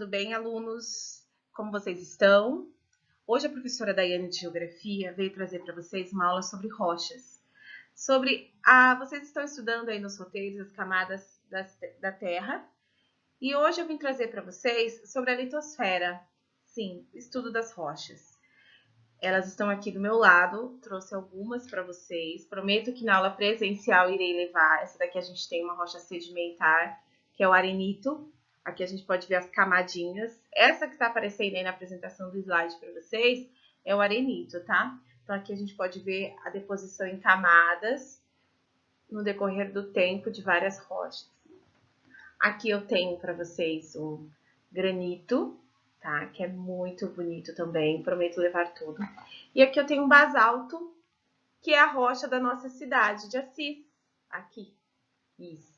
tudo bem, alunos? Como vocês estão? Hoje a professora Daiane de Geografia veio trazer para vocês uma aula sobre rochas. Vocês estão estudando aí nos roteiros as camadas da Terra. E hoje eu vim trazer para vocês sobre a litosfera. Sim, o estudo das rochas. Elas estão aqui do meu lado, trouxe algumas para vocês. Prometo que na aula presencial irei levar. Essa daqui a gente tem uma rocha sedimentar, que é o arenito. Aqui a gente pode ver as camadinhas. Essa que está aparecendo aí na apresentação do slide para vocês é o arenito, tá? Então aqui a gente pode ver a deposição em camadas no decorrer do tempo de várias rochas. Aqui eu tenho para vocês o granito, tá? Que é muito bonito também, prometo levar tudo. E aqui eu tenho um basalto, que é a rocha da nossa cidade de Assis. Aqui, isso.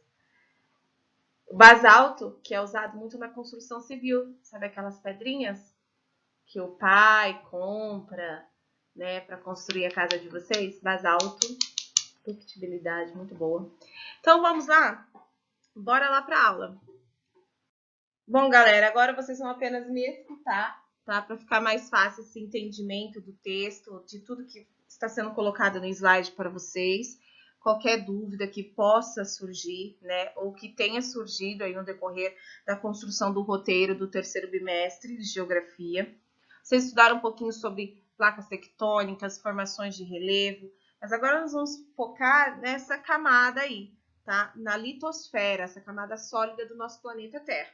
O basalto, que é usado muito na construção civil, sabe aquelas pedrinhas que o pai compra, né, para construir a casa de vocês? Basalto, ductibilidade muito boa. Então vamos lá? Bora lá para a aula. Bom, galera, agora vocês vão apenas me escutar, tá? Para ficar mais fácil esse entendimento do texto, de tudo que está sendo colocado no slide para vocês. Qualquer dúvida que possa surgir, né? Ou que tenha surgido aí no decorrer da construção do roteiro do terceiro bimestre de Geografia. Vocês estudaram um pouquinho sobre placas tectônicas, formações de relevo, mas agora nós vamos focar nessa camada aí, tá? Na litosfera, essa camada sólida do nosso planeta Terra.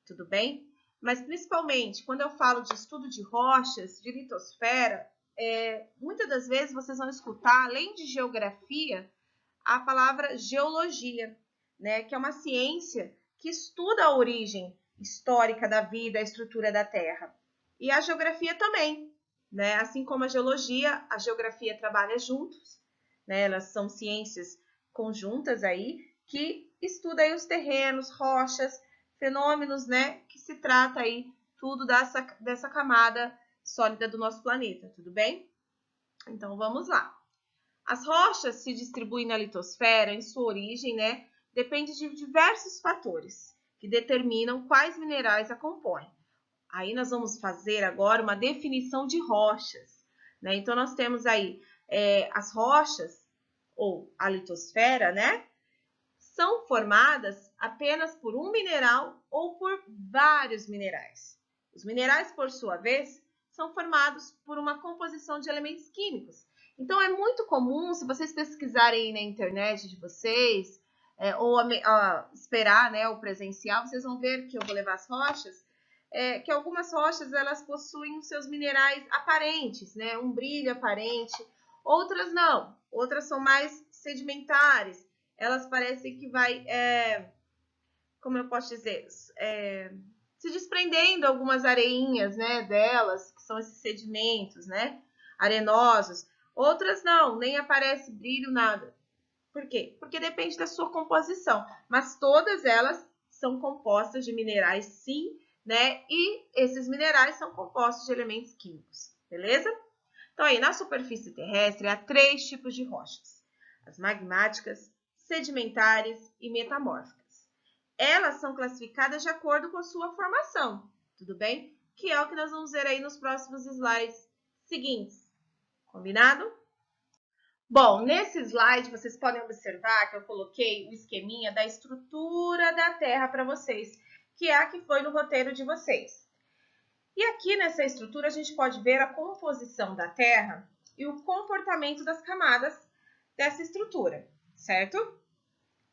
Tudo bem? Mas principalmente quando eu falo de estudo de rochas, de litosfera, muitas das vezes vocês vão escutar, além de geografia, a palavra geologia, né? Que é uma ciência que estuda a origem histórica da vida, a estrutura da Terra. E a geografia também, né? Assim como a geografia trabalha juntos, né? Elas são ciências conjuntas aí que estudam aí os terrenos, rochas, fenômenos, né, que se trata aí tudo dessa camada sólida do nosso planeta, tudo bem? Então, vamos lá. As rochas se distribuem na litosfera em sua origem, né, depende de diversos fatores que determinam quais minerais a compõem. Aí nós vamos fazer agora uma definição de rochas, né? Então, nós temos aí as rochas, ou a litosfera, né, são formadas apenas por um mineral ou por vários minerais. Os minerais, por sua vez, são formados por uma composição de elementos químicos. Então, é muito comum, se vocês pesquisarem na internet de vocês, ou esperar, né, o presencial, vocês vão ver que eu vou levar as rochas, que algumas rochas elas possuem os seus minerais aparentes, né, um brilho aparente, outras não, outras são mais sedimentares. Elas parecem que vai, como eu posso dizer, se desprendendo algumas areinhas, né, delas, que são esses sedimentos, né, arenosos. Outras não, nem aparece brilho, nada. Por quê? Porque depende da sua composição. Mas todas elas são compostas de minerais, sim, né, e esses minerais são compostos de elementos químicos, beleza? Então, aí, na superfície terrestre, há 3 tipos de rochas. As magmáticas, sedimentares e metamórficas. Elas são classificadas de acordo com a sua formação, tudo bem? Que é o que nós vamos ver aí nos próximos slides seguintes. Combinado? Bom, nesse slide vocês podem observar que eu coloquei o esqueminha da estrutura da Terra para vocês, que é a que foi no roteiro de vocês. E aqui nessa estrutura a gente pode ver a composição da Terra e o comportamento das camadas dessa estrutura, certo?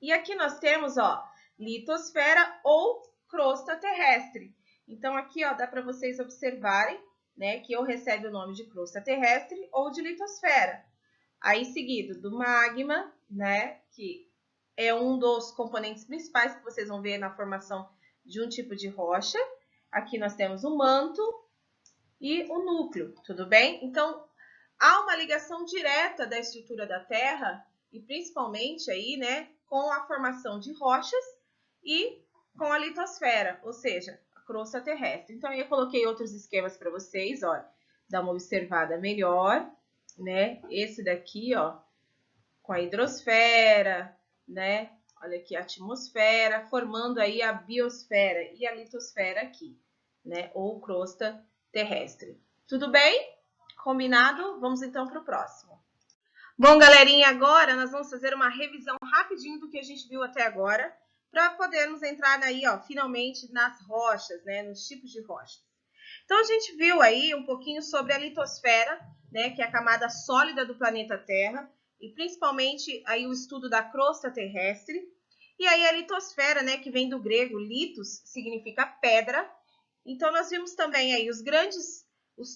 E aqui nós temos, ó, litosfera ou crosta terrestre. Então aqui, ó, dá para vocês observarem, né, que ou recebe o nome de crosta terrestre ou de litosfera. Aí seguido do magma, né, que é um dos componentes principais que vocês vão ver na formação de um tipo de rocha. Aqui nós temos o manto e o núcleo, tudo bem? Então, há uma ligação direta da estrutura da Terra e principalmente aí, né, com a formação de rochas e com a litosfera, ou seja, a crosta terrestre. Então, eu coloquei outros esquemas para vocês, ó, dar uma observada melhor, né? Esse daqui, ó, com a hidrosfera, né? Olha aqui a atmosfera, formando aí a biosfera e a litosfera aqui, né? Ou crosta terrestre. Tudo bem? Combinado? Vamos então para o próximo. Bom, galerinha, agora nós vamos fazer uma revisão rapidinho do que a gente viu até agora, para podermos entrar aí, ó, finalmente nas rochas, né? Nos tipos de rochas. Então, a gente viu aí um pouquinho sobre a litosfera, né? Que é a camada sólida do planeta Terra, e principalmente aí o estudo da crosta terrestre. E aí a litosfera, né, que vem do grego litos, significa pedra. Então nós vimos também aí os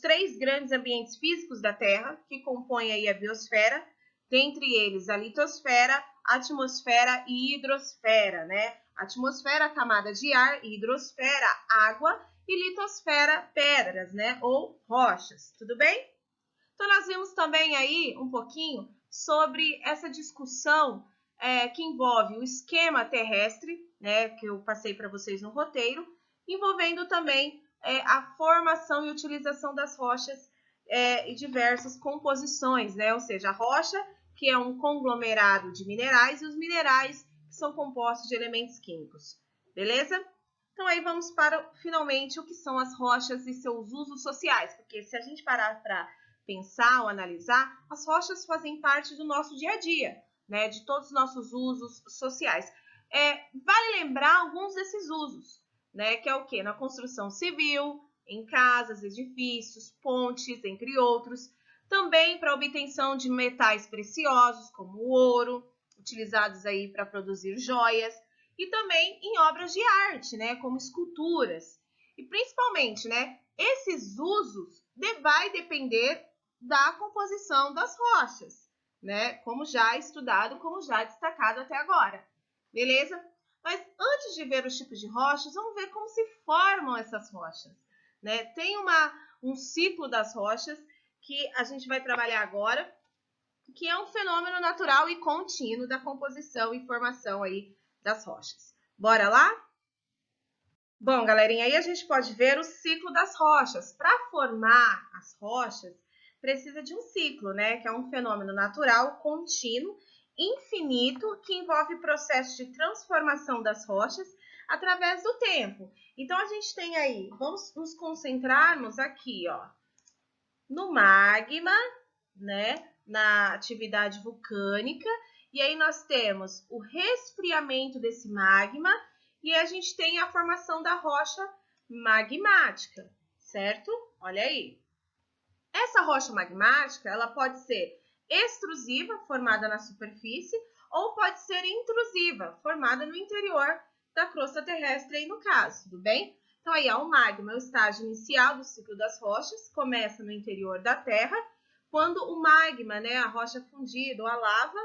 3 grandes ambientes físicos da Terra, que compõem aí a biosfera, dentre eles a litosfera, a atmosfera e hidrosfera, né? Atmosfera, camada de ar, hidrosfera, água e litosfera, pedras, né? Ou rochas, tudo bem? Então nós vimos também aí um pouquinho sobre essa discussão que envolve o esquema terrestre, né, que eu passei para vocês no roteiro, envolvendo também a formação e utilização das rochas e diversas composições, né, ou seja, a rocha, que é um conglomerado de minerais, e os minerais, que são compostos de elementos químicos. Beleza? Então aí vamos para, finalmente, o que são as rochas e seus usos sociais, porque se a gente parar para pensar ou analisar, as rochas fazem parte do nosso dia a dia, né? De todos os nossos usos sociais. Vale lembrar alguns desses usos, né? Que é o quê? Na construção civil, em casas, edifícios, pontes, entre outros. Também para obtenção de metais preciosos, como o ouro, utilizados aí para produzir joias. E também em obras de arte, né? Como esculturas. E principalmente, né? Esses usos vai depender da composição das rochas, né? Como já estudado, como já destacado até agora. Beleza? Mas antes de ver os tipos de rochas, vamos ver como se formam essas rochas, né? Tem um ciclo das rochas que a gente vai trabalhar agora, que é um fenômeno natural e contínuo da composição e formação aí das rochas. Bora lá? Bom, galerinha, aí a gente pode ver o ciclo das rochas. Para formar as rochas, precisa de um ciclo, né? Que é um fenômeno natural, contínuo, infinito, que envolve processo de transformação das rochas através do tempo. Então, a gente tem aí, vamos nos concentrarmos aqui, ó, no magma, né? Na atividade vulcânica. E aí nós temos o resfriamento desse magma e a gente tem a formação da rocha magmática, certo? Olha aí. Essa rocha magmática, ela pode ser extrusiva, formada na superfície, ou pode ser intrusiva, formada no interior da crosta terrestre, aí no caso, tudo bem? Então, aí, ó, o magma é o estágio inicial do ciclo das rochas, começa no interior da Terra, quando o magma, né, a rocha fundida ou a lava,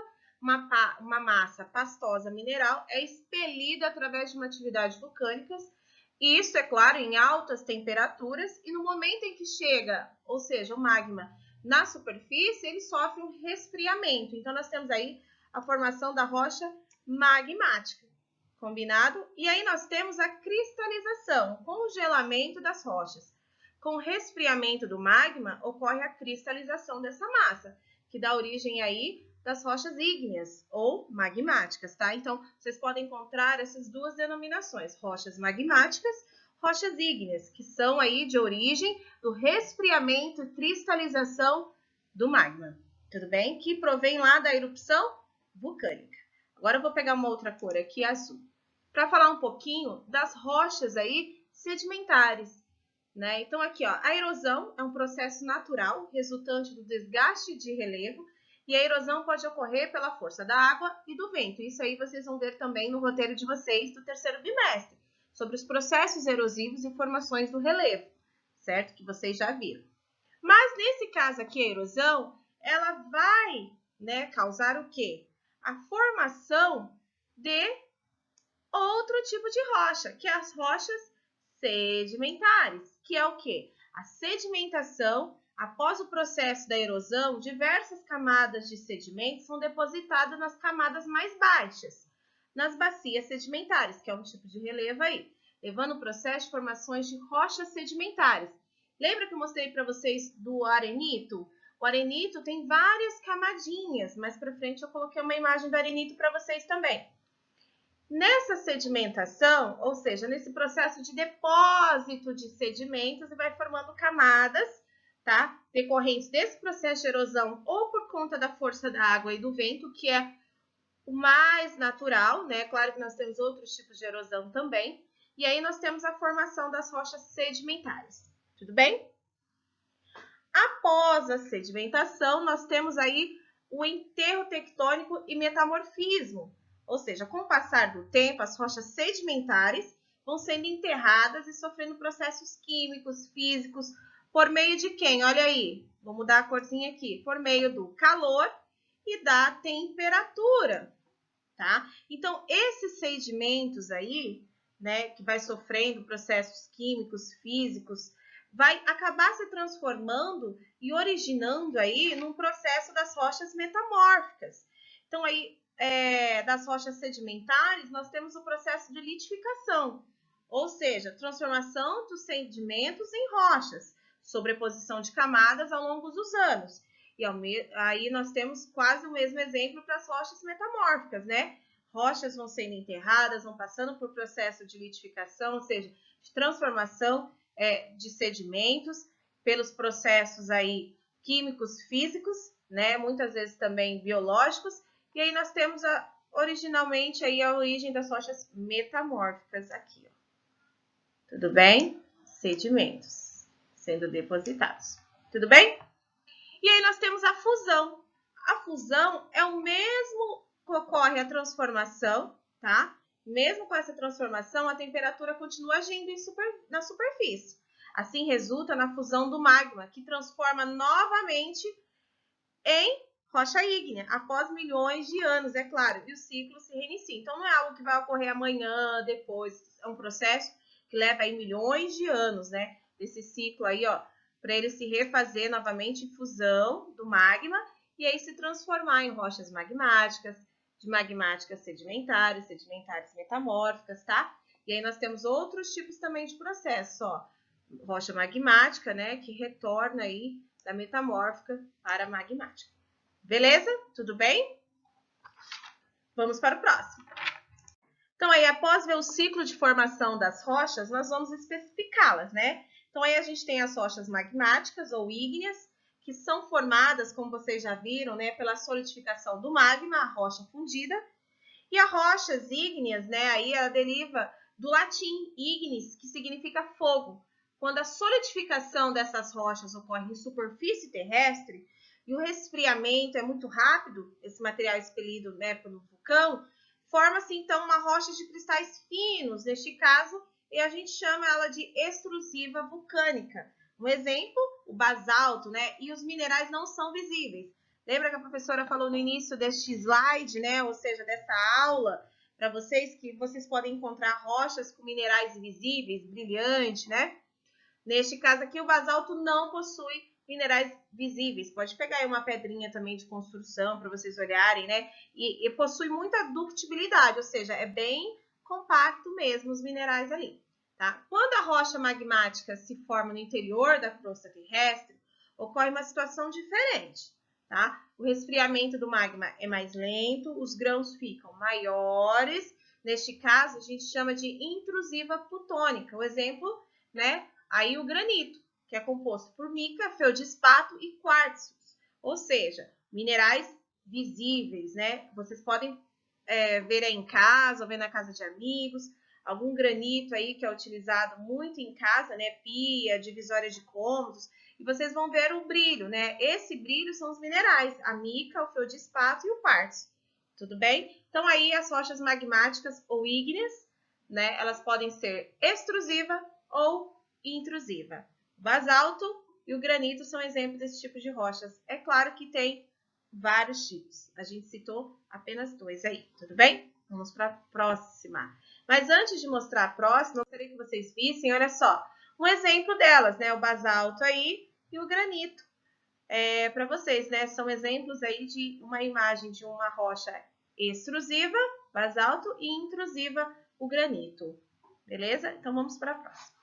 uma massa pastosa mineral, é expelida através de uma atividade vulcânica. E isso, é claro, em altas temperaturas, e no momento em que chega, ou seja, o magma na superfície, ele sofre um resfriamento. Então, nós temos aí a formação da rocha magmática, combinado? E aí nós temos a cristalização, o congelamento das rochas. Com o resfriamento do magma, ocorre a cristalização dessa massa, que dá origem aí das rochas ígneas ou magmáticas, tá? Então, vocês podem encontrar essas duas denominações, rochas magmáticas, rochas ígneas, que são aí de origem do resfriamento e cristalização do magma, tudo bem? Que provém lá da erupção vulcânica. Agora eu vou pegar uma outra cor aqui, azul, para falar um pouquinho das rochas aí sedimentares, né? Então aqui, ó, a erosão é um processo natural resultante do desgaste de relevo. E a erosão pode ocorrer pela força da água e do vento. Isso aí vocês vão ver também no roteiro de vocês do terceiro bimestre, sobre os processos erosivos e formações do relevo, certo? Que vocês já viram. Mas nesse caso aqui, a erosão, ela vai, né, causar o quê? A formação de outro tipo de rocha, que é as rochas sedimentares, que é o quê? A sedimentação. Após o processo da erosão, diversas camadas de sedimentos são depositadas nas camadas mais baixas, nas bacias sedimentares, que é um tipo de relevo aí, levando o processo de formações de rochas sedimentares. Lembra que eu mostrei para vocês do arenito? O arenito tem várias camadinhas, mais para frente eu coloquei uma imagem do arenito para vocês também. Nessa sedimentação, ou seja, nesse processo de depósito de sedimentos, e vai formando camadas, tá? Decorrentes desse processo de erosão ou por conta da força da água e do vento, que é o mais natural, né? Claro que nós temos outros tipos de erosão também. E aí nós temos a formação das rochas sedimentares. Tudo bem? Após a sedimentação, nós temos aí o enterro tectônico e metamorfismo. Ou seja, com o passar do tempo, as rochas sedimentares vão sendo enterradas e sofrendo processos químicos, físicos, por meio de quem? Olha aí, vou mudar a corzinha aqui. Por meio do calor e da temperatura, tá? Então, esses sedimentos aí, né, que vai sofrendo processos químicos, físicos, vai acabar se transformando e originando aí num processo das rochas metamórficas. Então, aí, das rochas sedimentares, nós temos o processo de litificação, ou seja, transformação dos sedimentos em rochas, sobreposição de camadas ao longo dos anos. E aí nós temos quase o mesmo exemplo para as rochas metamórficas, né? Rochas vão sendo enterradas, vão passando por processo de litificação, ou seja, de transformação de sedimentos, pelos processos aí químicos, físicos, né? Muitas vezes também biológicos. E aí nós temos originalmente aí a origem das rochas metamórficas aqui, ó. Tudo bem? Sedimentos sendo depositados. Tudo bem? E aí nós temos a fusão. A fusão é o mesmo que ocorre a transformação, tá? Mesmo com essa transformação, a temperatura continua agindo na superfície. Assim resulta na fusão do magma, que transforma novamente em rocha ígnea, após milhões de anos, é claro, e o ciclo se reinicia. Então, não é algo que vai ocorrer amanhã, depois, é um processo que leva aí milhões de anos, né? Desse ciclo aí, ó, para ele se refazer novamente em fusão do magma e aí se transformar em rochas magmáticas, de magmáticas sedimentares, sedimentares metamórficas, tá? E aí nós temos outros tipos também de processo, ó. Rocha magmática, né, que retorna aí da metamórfica para a magmática. Beleza? Tudo bem? Vamos para o próximo. Então, aí, após ver o ciclo de formação das rochas, nós vamos especificá-las, né? Então, aí a gente tem as rochas magmáticas ou ígneas, que são formadas, como vocês já viram, né, pela solidificação do magma, a rocha fundida. E as rochas ígneas, né, aí ela deriva do latim ignis, que significa fogo. Quando a solidificação dessas rochas ocorre em superfície terrestre e o resfriamento é muito rápido, esse material expelido, né, pelo vulcão, forma-se então uma rocha de cristais finos, neste caso, e a gente chama ela de extrusiva vulcânica. Um exemplo, o basalto, né, e os minerais não são visíveis. Lembra que a professora falou no início deste slide, né, ou seja, dessa aula, para vocês, que vocês podem encontrar rochas com minerais visíveis, brilhantes, né? Neste caso aqui, o basalto não possui minerais visíveis. Pode pegar aí uma pedrinha também de construção para vocês olharem, né? E possui muita ductibilidade, ou seja, é bem compacto mesmo os minerais ali, tá? Quando a rocha magmática se forma no interior da crosta terrestre, ocorre uma situação diferente, tá? O resfriamento do magma é mais lento, os grãos ficam maiores. Neste caso, a gente chama de intrusiva plutônica. O exemplo, né? Aí o granito, que é composto por mica, feldespato e quartzos, ou seja, minerais visíveis, né? Vocês podem ver aí em casa, ou ver na casa de amigos, algum granito aí que é utilizado muito em casa, né? Pia, divisória de cômodos, e vocês vão ver o brilho, né? Esse brilho são os minerais, a mica, o feldespato e o quartzo. Tudo bem? Então aí as rochas magmáticas ou ígneas, né? Elas podem ser extrusiva ou intrusiva. O basalto e o granito são exemplos desse tipo de rochas. É claro que tem vários tipos. A gente citou apenas dois aí, tudo bem? Vamos para a próxima. Mas antes de mostrar a próxima, eu gostaria que vocês vissem, olha só, um exemplo delas, né? O basalto aí e o granito. Para vocês, né? São exemplos aí de uma imagem de uma rocha extrusiva, basalto, e intrusiva, o granito. Beleza? Então vamos para a próxima.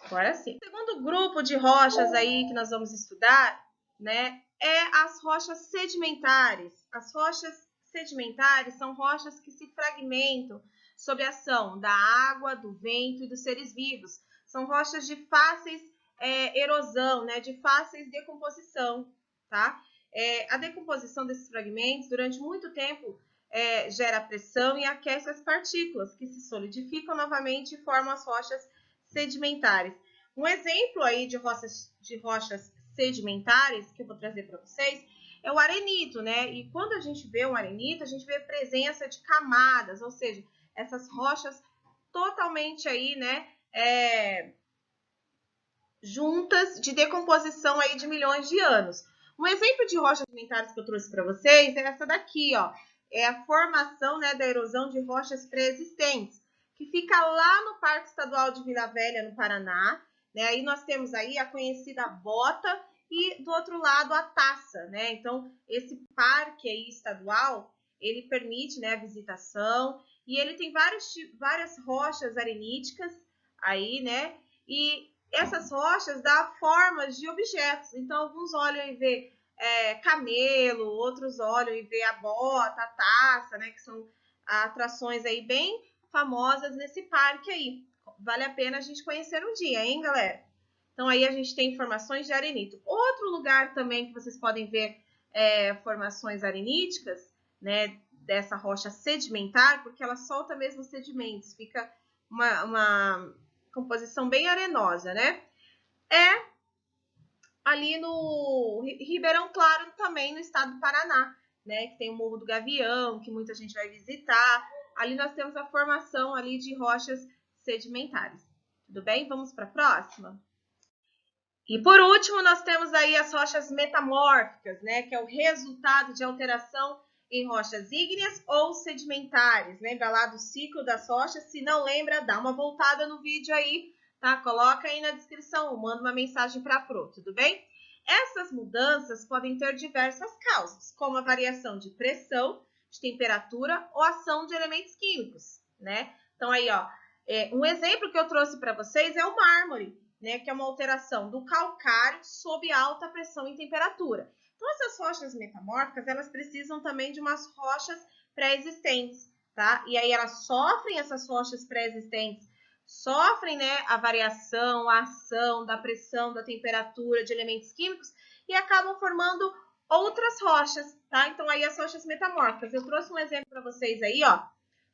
Agora sim. O segundo grupo de rochas aí que nós vamos estudar, né, é as rochas sedimentares. As rochas sedimentares são rochas que se fragmentam sob a ação da água, do vento e dos seres vivos. São rochas de fáceis erosão, né, de fáceis decomposição, tá? A decomposição desses fragmentos, durante muito tempo, gera pressão e aquece as partículas, que se solidificam novamente e formam as rochas sedimentares. Um exemplo aí de rochas sedimentares que eu vou trazer para vocês é o arenito, né? E quando a gente vê um arenito, a gente vê presença de camadas, ou seja, essas rochas totalmente aí, né, juntas de decomposição aí de milhões de anos. Um exemplo de rochas sedimentares que eu trouxe para vocês é essa daqui, ó. É a formação, né, da erosão de rochas pré-existentes, que fica lá no Parque Estadual de Vila Velha, no Paraná. Né? Aí nós temos aí a conhecida bota e do outro lado a taça, né? Então, esse parque aí estadual, ele permite, né, a visitação e ele tem várias rochas areníticas aí, né? E essas rochas dão formas de objetos. Então, alguns olham e vê camelo, outros olham e vê a bota, a taça, né? Que são atrações aí bem famosas nesse parque aí. Vale a pena a gente conhecer um dia, hein, galera? Então, aí a gente tem formações de arenito. Outro lugar também que vocês podem ver formações areníticas, né, dessa rocha sedimentar, porque ela solta mesmo sedimentos, fica uma composição bem arenosa, né? Ali no Ribeirão Claro, também no estado do Paraná, né? Que tem o Morro do Gavião, que muita gente vai visitar. Ali nós temos a formação ali de rochas sedimentares. Tudo bem? Vamos para a próxima? E por último, nós temos aí as rochas metamórficas, né? Que é o resultado de alteração em rochas ígneas ou sedimentares. Lembra lá do ciclo das rochas? Se não lembra, dá uma voltada no vídeo aí, tá? Coloca aí na descrição ou manda uma mensagem para a Pro, tudo bem? Essas mudanças podem ter diversas causas, como a variação de pressão, de temperatura ou ação de elementos químicos, né? Então aí, ó, um exemplo que eu trouxe para vocês é o mármore, né? Que é uma alteração do calcário sob alta pressão e temperatura. Então, essas rochas metamórficas, elas precisam também de umas rochas pré-existentes, tá? E aí elas sofrem, essas rochas pré-existentes, sofrem, né, a variação, a ação da pressão, da temperatura, de elementos químicos e acabam formando outras rochas, tá? Então, aí as rochas metamórficas. Eu trouxe um exemplo para vocês aí, ó,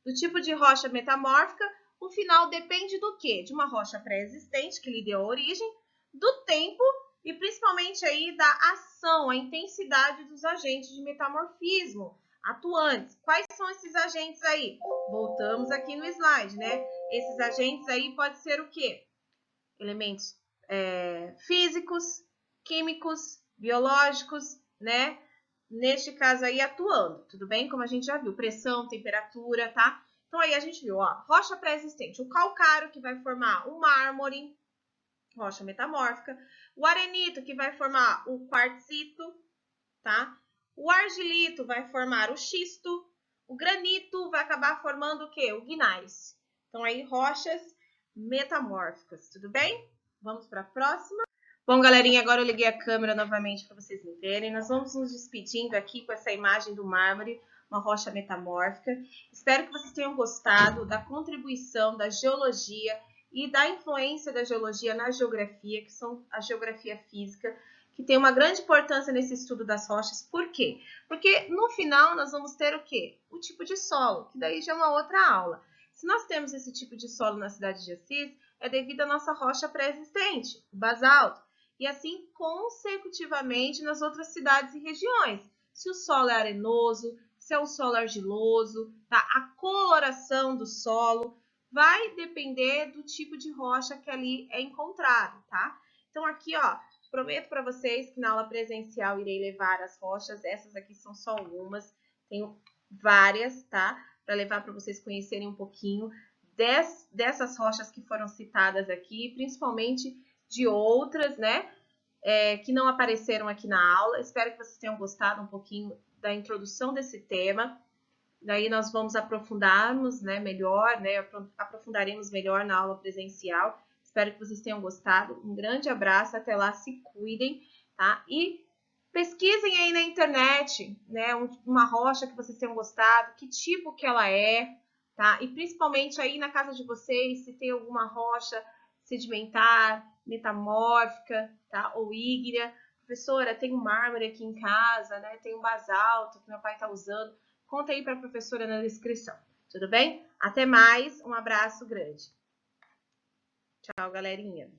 do tipo de rocha metamórfica. O final depende do quê? De uma rocha pré-existente que lhe deu a origem, do tempo e principalmente aí da ação, a intensidade dos agentes de metamorfismo atuantes. Quais são esses agentes aí? Voltamos aqui no slide, né? Esses agentes aí pode ser o quê? Elementos físicos, químicos, biológicos, né? Neste caso aí atuando, tudo bem? Como a gente já viu, pressão, temperatura, tá? Então aí a gente viu, ó, rocha pré-existente, o calcário que vai formar o mármore, rocha metamórfica, o arenito que vai formar o quartzito, tá? O argilito vai formar o xisto, o granito vai acabar formando o quê? O gneiss. Então aí rochas metamórficas, tudo bem? Vamos para a próxima. Bom, galerinha, agora eu liguei a câmera novamente para vocês me verem. Nós vamos nos despedindo aqui com essa imagem do mármore, uma rocha metamórfica. Espero que vocês tenham gostado da contribuição da geologia e da influência da geologia na geografia, que são a geografia física, que tem uma grande importância nesse estudo das rochas. Por quê? Porque no final nós vamos ter o quê? O tipo de solo, que daí já é uma outra aula. Se nós temos esse tipo de solo na cidade de Assis, é devido à nossa rocha pré-existente, o basalto, e assim consecutivamente nas outras cidades e regiões. Se o solo é arenoso, se é um solo argiloso, tá? A coloração do solo vai depender do tipo de rocha que ali é encontrado, tá? Então aqui, ó, prometo para vocês que na aula presencial irei levar as rochas, essas aqui são só algumas, tenho várias, tá? Para levar para vocês conhecerem um pouquinho dessas rochas que foram citadas aqui, principalmente de outras, né? Que não apareceram aqui na aula. Espero que vocês tenham gostado um pouquinho da introdução desse tema. Daí nós vamos aprofundarmos, né, melhor, né? Aprofundaremos melhor na aula presencial. Espero que vocês tenham gostado. Um grande abraço, até lá, se cuidem, tá? E pesquisem aí na internet, né, uma rocha que vocês tenham gostado, que tipo que ela é, tá? E principalmente aí na casa de vocês, se tem alguma rocha sedimentar, metamórfica, tá? Ou ígnea. Professora, tem um mármore aqui em casa, né? Tem um basalto que meu pai está usando. Conta aí para a professora na descrição, tudo bem? Até mais, um abraço grande. Tchau, galerinha.